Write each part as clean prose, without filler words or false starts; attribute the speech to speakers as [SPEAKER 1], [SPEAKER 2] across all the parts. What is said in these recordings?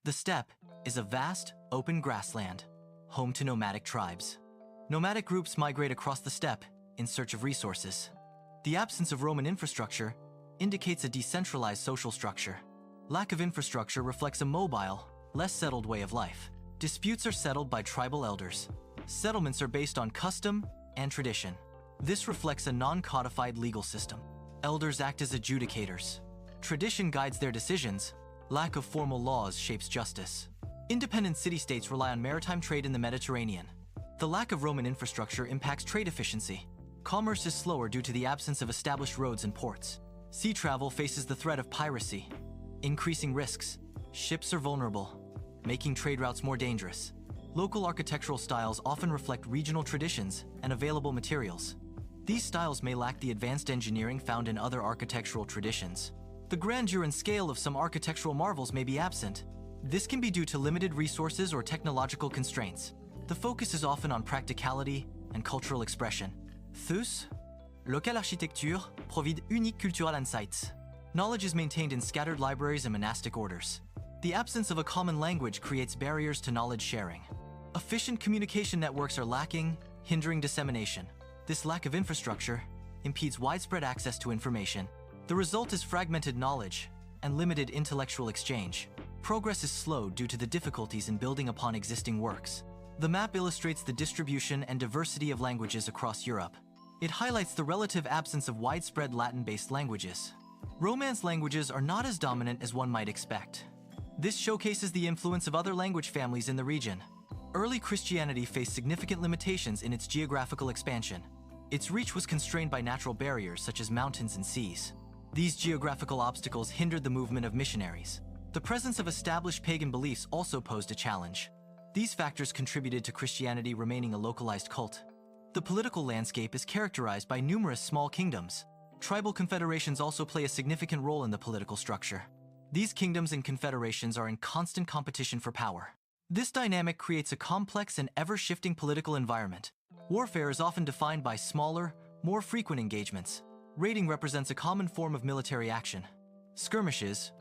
[SPEAKER 1] The steppe is a vast, open grassland, home to nomadic tribes. Nomadic groups migrate across the steppe in search of resources. The absence of Roman infrastructure indicates a decentralized social structure. Lack of infrastructure reflects a mobile, less settled way of life. Disputes are settled by tribal elders. Settlements are based on custom and tradition. This reflects a non-codified legal system. Elders act as adjudicators. Tradition guides their decisions. Lack of formal laws shapes justice. Independent city-states rely on maritime trade in the Mediterranean. The lack of Roman infrastructure impacts trade efficiency. Commerce is slower due to the absence of established roads and ports. Sea travel faces the threat of piracy, increasing risks. Ships are vulnerable, making trade routes more dangerous. Local architectural styles often reflect regional traditions and available materials. These styles may lack the advanced engineering found in other architectural traditions. The grandeur and scale of some architectural marvels may be absent. This can be due to limited resources or technological constraints. The focus is often on practicality and cultural expression. Thus, locale architecture provide unique cultural insights. Knowledge is maintained in scattered libraries and monastic orders. The absence of a common language creates barriers to knowledge sharing. Efficient communication networks are lacking, hindering dissemination. This lack of infrastructure impedes widespread access to information. The result is fragmented knowledge and limited intellectual exchange. Progress is slow due to the difficulties in building upon existing works. The map illustrates the distribution and diversity of languages across Europe. It highlights the relative absence of widespread Latin-based languages. Romance languages are not as dominant as one might expect. This showcases the influence of other language families in the region. Early Christianity faced significant limitations in its geographical expansion. Its reach was constrained by natural barriers such as mountains and seas. These geographical obstacles hindered the movement of missionaries. The presence of established pagan beliefs also posed a challenge. These factors contributed to Christianity remaining a localized cult. The political landscape is characterized by numerous small kingdoms. Tribal confederations also play a significant role in the political structure. These kingdoms and confederations are in constant competition for power. This dynamic creates a complex and ever-shifting political environment. Warfare is often defined by smaller, more frequent engagements. Raiding represents a common form of military action. Skirmishes,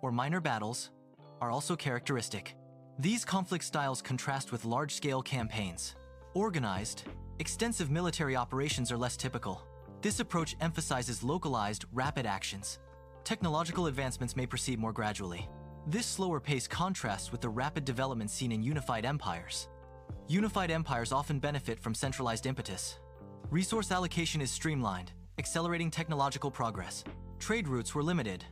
[SPEAKER 1] or minor battles, are also characteristic. These conflict styles contrast with large-scale campaigns. Organized, extensive military operations are less typical. This approach emphasizes localized, rapid actions. Technological advancements may proceed more gradually. This slower pace contrasts with the rapid development seen in unified empires. Unified empires often benefit from centralized impetus. Resource allocation is streamlined, accelerating technological progress. Trade routes were limited,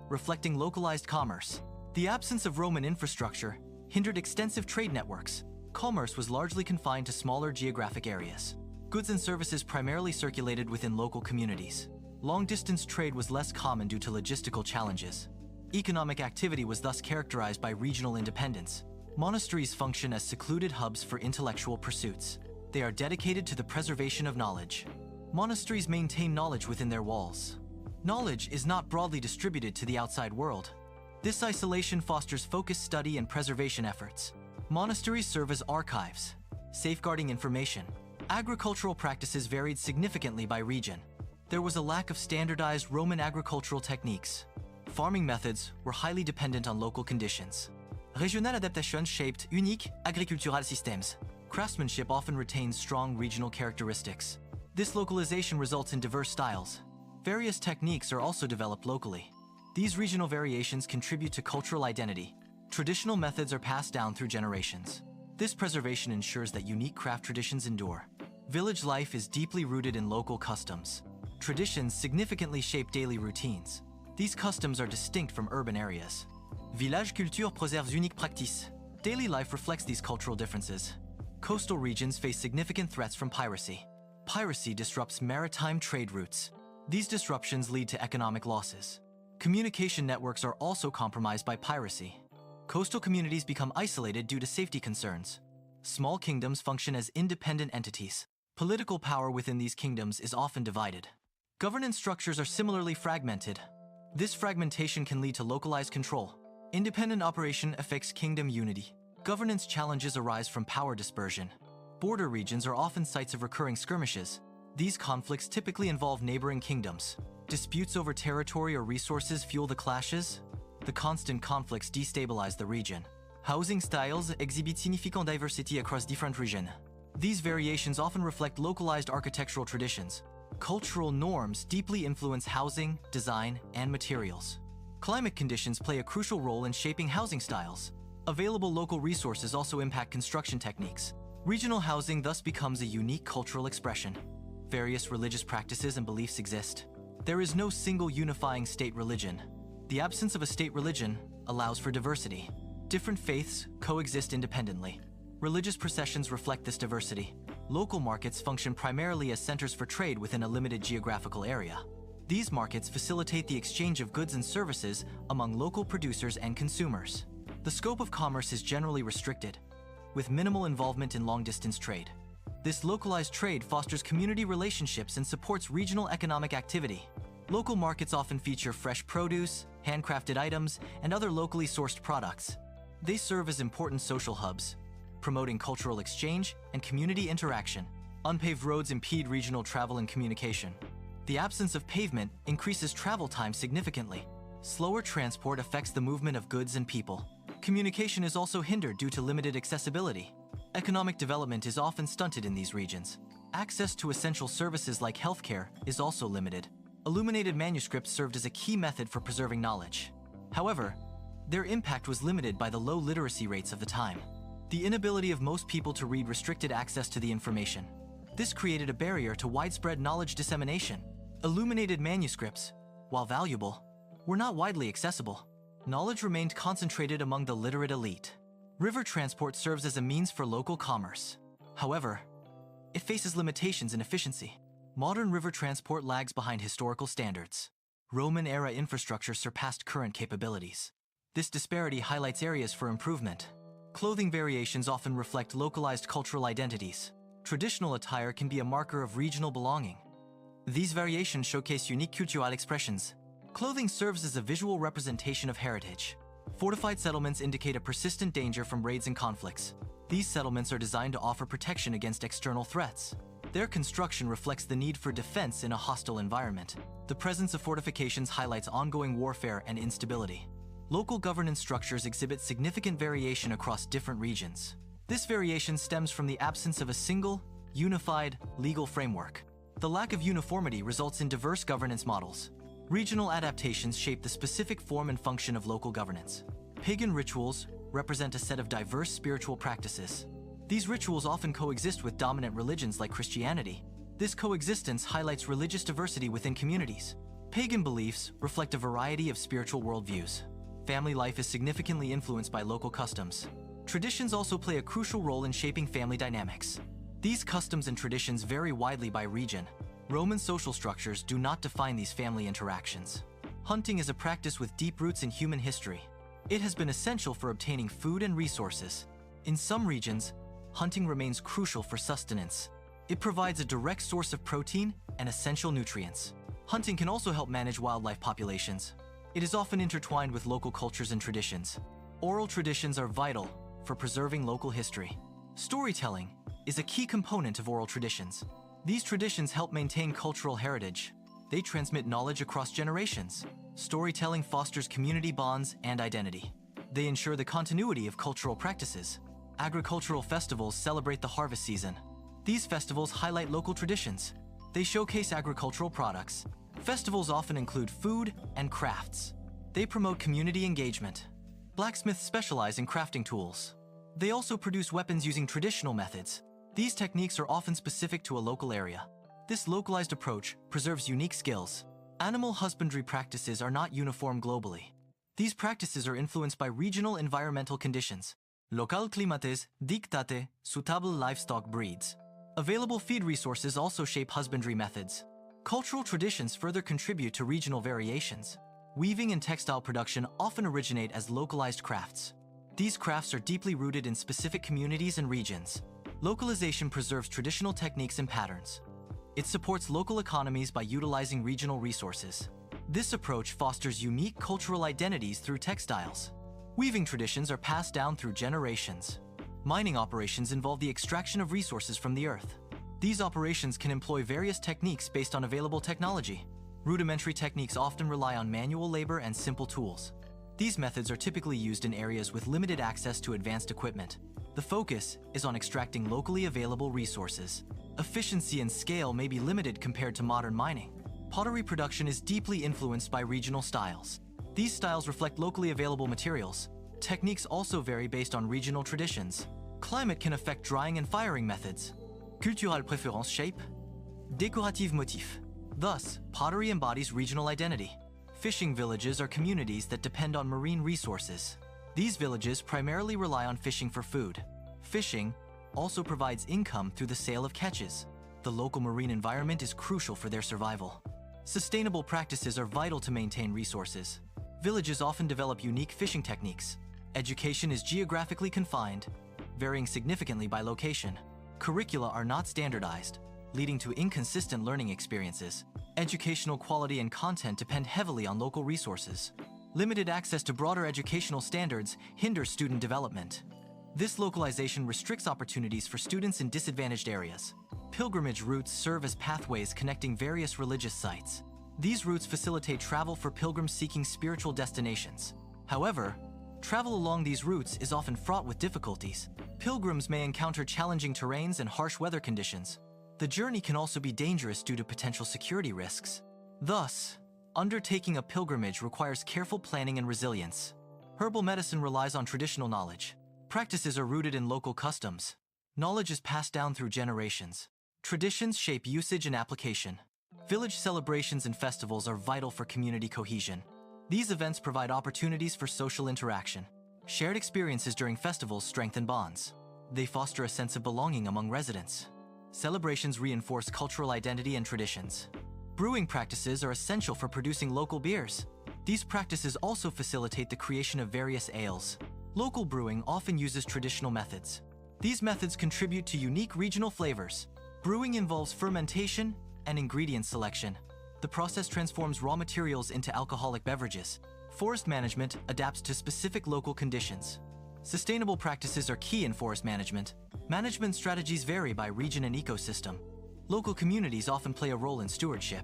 [SPEAKER 1] reflecting localized commerce. The absence of Roman infrastructure hindered extensive trade networks. Commerce was largely confined to smaller geographic areas. Goods and services primarily circulated within local communities. Long-distance trade was less common due to logistical challenges. Economic activity was thus characterized by regional independence. Monasteries function as secluded hubs for intellectual pursuits. They are dedicated to the preservation of knowledge. Monasteries maintain knowledge within their walls. Knowledge is not broadly distributed to the outside world. This isolation fosters focused study and preservation efforts. Monasteries serve as archives, safeguarding information. Agricultural practices varied significantly by region. There was a lack of standardized Roman agricultural techniques. Farming methods were highly dependent on local conditions. Régional adaptation shaped unique agricultural systems. Craftsmanship often retains strong regional characteristics. This localization results in diverse styles. Various techniques are also developed locally. These regional variations contribute to cultural identity. Traditional methods are passed down through generations. This preservation ensures that unique craft traditions endure. Village life is deeply rooted in local customs. Traditions significantly shape daily routines. These customs are distinct from urban areas. Village culture préserve unique practices. Daily life reflects these cultural differences. Coastal regions face significant threats from piracy. Piracy disrupts maritime trade routes. These disruptions lead to economic losses. Communication networks are also compromised by piracy. Coastal communities become isolated due to safety concerns. Small kingdoms function as independent entities. Political power within these kingdoms is often divided. Governance structures are similarly fragmented. This fragmentation can lead to localized control. Independent operation affects kingdom unity. Governance challenges arise from power dispersion. Border regions are often sites of recurring skirmishes. These conflicts typically involve neighboring kingdoms. Disputes over territory or resources fuel the clashes. The constant conflicts destabilize the region. Housing styles exhibit significant diversity across different regions. These variations often reflect localized architectural traditions. Cultural norms deeply influence housing, design, and materials. Climate conditions play a crucial role in shaping housing styles. Available local resources also impact construction techniques. Regional housing thus becomes a unique cultural expression. Various religious practices and beliefs exist. There is no single unifying state religion. The absence of a state religion allows for diversity. Different faiths coexist independently. Religious processions reflect this diversity. Local markets function primarily as centers for trade within a limited geographical area. These markets facilitate the exchange of goods and services among local producers and consumers. The scope of commerce is generally restricted, with minimal involvement in long-distance trade. This localized trade fosters community relationships and supports regional economic activity. Local markets often feature fresh produce, handcrafted items, and other locally sourced products. They serve as important social hubs, promoting cultural exchange and community interaction. Unpaved roads impede regional travel and communication. The absence of pavement increases travel time significantly. Slower transport affects the movement of goods and people. Communication is also hindered due to limited accessibility. Economic development is often stunted in these regions. Access to essential services like healthcare is also limited. Illuminated manuscripts served as a key method for preserving knowledge. However, their impact was limited by the low literacy rates of the time. The inability of most people to read restricted access to the information. This created a barrier to widespread knowledge dissemination. Illuminated manuscripts, while valuable, were not widely accessible. Knowledge remained concentrated among the literate elite. River transport serves as a means for local commerce. However, it faces limitations in efficiency. Modern river transport lags behind historical standards. Roman-era infrastructure surpassed current capabilities. This disparity highlights areas for improvement. Clothing variations often reflect localized cultural identities. Traditional attire can be a marker of regional belonging. These variations showcase unique cultural expressions. Clothing serves as a visual representation of heritage. Fortified settlements indicate a persistent danger from raids and conflicts. These settlements are designed to offer protection against external threats. Their construction reflects the need for defense in a hostile environment. The presence of fortifications highlights ongoing warfare and instability. Local governance structures exhibit significant variation across different regions. This variation stems from the absence of a single, unified, legal framework. The lack of uniformity results in diverse governance models. Regional adaptations shape the specific form and function of local governance. Pagan rituals represent a set of diverse spiritual practices. These rituals often coexist with dominant religions like Christianity. This coexistence highlights religious diversity within communities. Pagan beliefs reflect a variety of spiritual worldviews. Family life is significantly influenced by local customs. Traditions also play a crucial role in shaping family dynamics. These customs and traditions vary widely by region. Roman social structures do not define these family interactions. Hunting is a practice with deep roots in human history. It has been essential for obtaining food and resources. In some regions, hunting remains crucial for sustenance. It provides a direct source of protein and essential nutrients. Hunting can also help manage wildlife populations. It is often intertwined with local cultures and traditions. Oral traditions are vital for preserving local history. Storytelling is a key component of oral traditions. These traditions help maintain cultural heritage. They transmit knowledge across generations. Storytelling fosters community bonds and identity. They ensure the continuity of cultural practices. Agricultural festivals celebrate the harvest season. These festivals highlight local traditions. They showcase agricultural products. Festivals often include food and crafts. They promote community engagement. Blacksmiths specialize in crafting tools. They also produce weapons using traditional methods. These techniques are often specific to a local area. This localized approach preserves unique skills. Animal husbandry practices are not uniform globally. These practices are influenced by regional environmental conditions. Local climates dictate suitable livestock breeds. Available feed resources also shape husbandry methods. Cultural traditions further contribute to regional variations. Weaving and textile production often originate as localized crafts. These crafts are deeply rooted in specific communities and regions. Localization preserves traditional techniques and patterns. It supports local economies by utilizing regional resources. This approach fosters unique cultural identities through textiles. Weaving traditions are passed down through generations. Mining operations involve the extraction of resources from the earth. These operations can employ various techniques based on available technology. Rudimentary techniques often rely on manual labor and simple tools. These methods are typically used in areas with limited access to advanced equipment. The focus is on extracting locally available resources. Efficiency and scale may be limited compared to modern mining. Pottery production is deeply influenced by regional styles. These styles reflect locally available materials. Techniques also vary based on regional traditions. Climate can affect drying and firing methods. Cultural préférence shape. Décorative motif. Thus, pottery embodies regional identity. Fishing villages are communities that depend on marine resources. These villages primarily rely on fishing for food. Fishing also provides income through the sale of catches. The local marine environment is crucial for their survival. Sustainable practices are vital to maintain resources. Villages often develop unique fishing techniques. Education is geographically confined, varying significantly by location. Curricula are not standardized, leading to inconsistent learning experiences. Educational quality and content depend heavily on local resources. Limited access to broader educational standards hinders student development. This localization restricts opportunities for students in disadvantaged areas. Pilgrimage routes serve as pathways connecting various religious sites. These routes facilitate travel for pilgrims seeking spiritual destinations. However, travel along these routes is often fraught with difficulties. Pilgrims may encounter challenging terrains and harsh weather conditions. The journey can also be dangerous due to potential security risks. Thus, undertaking a pilgrimage requires careful planning and resilience. Herbal medicine relies on traditional knowledge. Practices are rooted in local customs. Knowledge is passed down through generations. Traditions shape usage and application. Village celebrations and festivals are vital for community cohesion. These events provide opportunities for social interaction. Shared experiences during festivals strengthen bonds. They foster a sense of belonging among residents. Celebrations reinforce cultural identity and traditions. Brewing practices are essential for producing local beers. These practices also facilitate the creation of various ales. Local brewing often uses traditional methods. These methods contribute to unique regional flavors. Brewing involves fermentation and ingredient selection. The process transforms raw materials into alcoholic beverages. Forest management adapts to specific local conditions. Sustainable practices are key in forest management. Management strategies vary by region and ecosystem. Local communities often play a role in stewardship.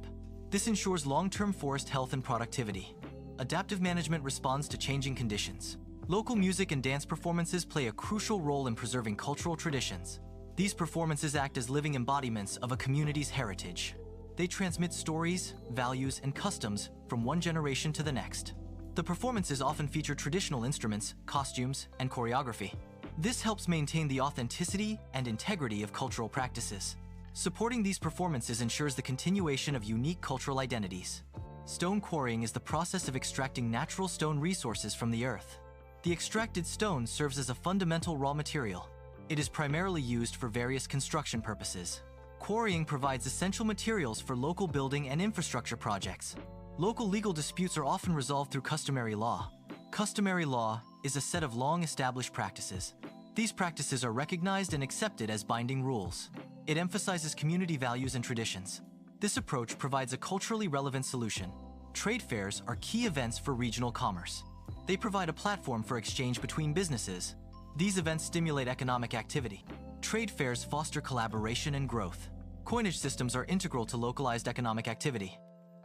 [SPEAKER 1] This ensures long-term forest health and productivity. Adaptive management responds to changing conditions. Local music and dance performances play a crucial role in preserving cultural traditions. These performances act as living embodiments of a community's heritage. They transmit stories, values, and customs from one generation to the next. The performances often feature traditional instruments, costumes, and choreography. This helps maintain the authenticity and integrity of cultural practices. Supporting these performances ensures the continuation of unique cultural identities. Stone quarrying is the process of extracting natural stone resources from the earth. The extracted stone serves as a fundamental raw material. It is primarily used for various construction purposes. Quarrying provides essential materials for local building and infrastructure projects. Local legal disputes are often resolved through customary law. Customary law is a set of long-established practices. These practices are recognized and accepted as binding rules. It emphasizes community values and traditions. This approach provides a culturally relevant solution. Trade fairs are key events for regional commerce. They provide a platform for exchange between businesses. These events stimulate economic activity. Trade fairs foster collaboration and growth. Coinage systems are integral to localized economic activity.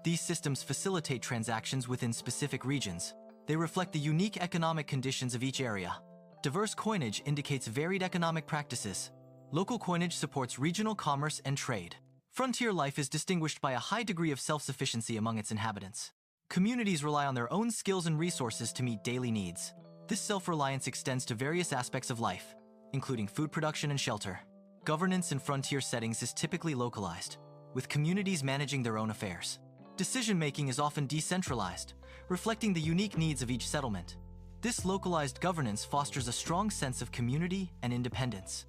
[SPEAKER 1] These systems facilitate transactions within specific regions. They reflect the unique economic conditions of each area. Diverse coinage indicates varied economic practices. Local coinage supports regional commerce and trade. Frontier life is distinguished by a high degree of self-sufficiency among its inhabitants. Communities rely on their own skills and resources to meet daily needs. This self-reliance extends to various aspects of life, including food production and shelter. Governance in frontier settings is typically localized, with communities managing their own affairs. Decision-making is often decentralized, reflecting the unique needs of each settlement. This localized governance fosters a strong sense of community and independence.